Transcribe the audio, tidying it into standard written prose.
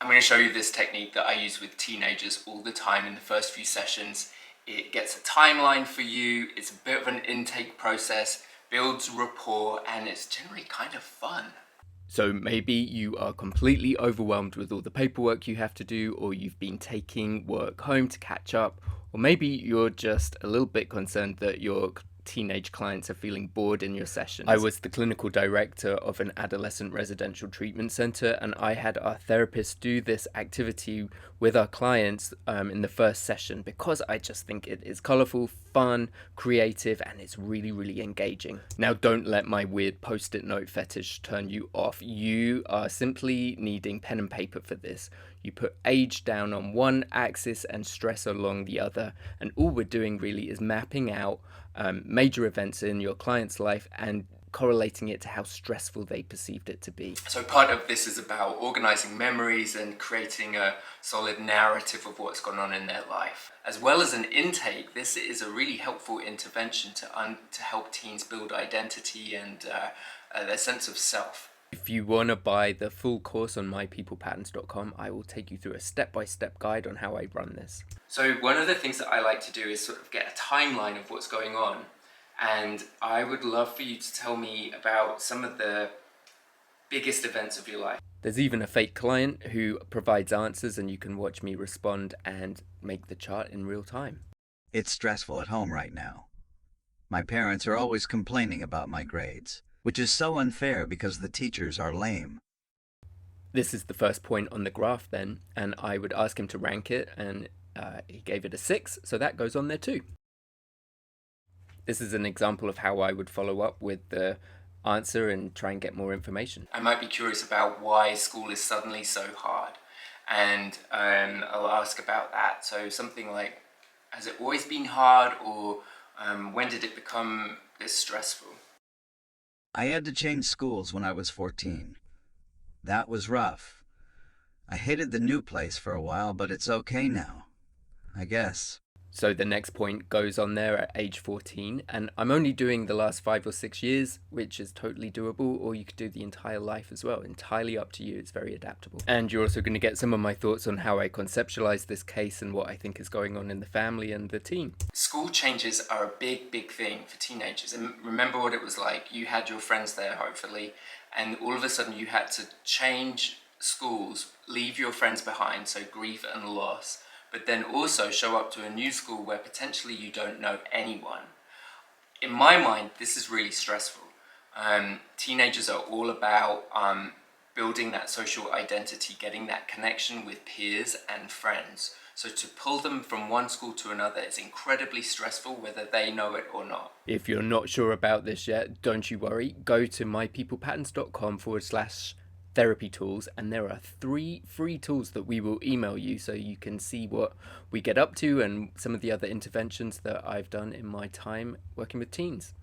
I'm going to show you this technique that I use with teenagers all the time in the first few sessions. It gets a timeline for you, it's a bit of an intake process, builds rapport, and it's generally kind of fun. So maybe you are completely overwhelmed with all the paperwork you have to do, or you've been taking work home to catch up, or maybe you're just a little bit concerned that your teenage clients are feeling bored in your sessions. I was the clinical director of an adolescent residential treatment center, and I had our therapists do this activity with our clients in the first session because I just think it is colorful, fun, creative, and it's really, really engaging. Now, don't let my weird post-it note fetish turn you off. You are simply needing pen and paper for this. You put age down on one axis and stress along the other, and all we're doing really is mapping out major events in your client's life and correlating it to how stressful they perceived it to be. So part of this is about organizing memories and creating a solid narrative of what's gone on in their life. As well as an intake, this is a really helpful intervention to help teens build identity and their sense of self. If you want to buy the full course on mypeoplepatterns.com, I will take you through a step-by-step guide on how I run this. So one of the things that I like to do is sort of get a timeline of what's going on. And I would love for you to tell me about some of the biggest events of your life. There's even a fake client who provides answers, and you can watch me respond and make the chart in real time. It's stressful at home right now. My parents are always complaining about my grades, which is so unfair because the teachers are lame. This is the first point on the graph then, and I would ask him to rank it, and he gave it a 6, so that goes on there too. This is an example of how I would follow up with the answer and try and get more information. I might be curious about why school is suddenly so hard, and I'll ask about that. So something like, has it always been hard, or when did it become this stressful? I had to change schools when I was 14. That was rough. I hated the new place for a while, but it's okay now, I guess. So the next point goes on there at age 14, and I'm only doing the last 5 or 6 years, which is totally doable, or you could do the entire life as well. Entirely up to you. It's very adaptable. And you're also going to get some of my thoughts on how I conceptualize this case and what I think is going on in the family and the teen. School changes are a big, big thing for teenagers. And remember what it was like. You had your friends there, hopefully, and all of a sudden you had to change schools, leave your friends behind, so grief and loss, but then also show up to a new school where potentially you don't know anyone. In my mind, this is really stressful. Teenagers are all about building that social identity, getting that connection with peers and friends. So to pull them from one school to another is incredibly stressful, whether they know it or not. If you're not sure about this yet, don't you worry. Go to mypeoplepatterns.com/therapy tools, and there are 3 free tools that we will email you so you can see what we get up to and some of the other interventions that I've done in my time working with teens.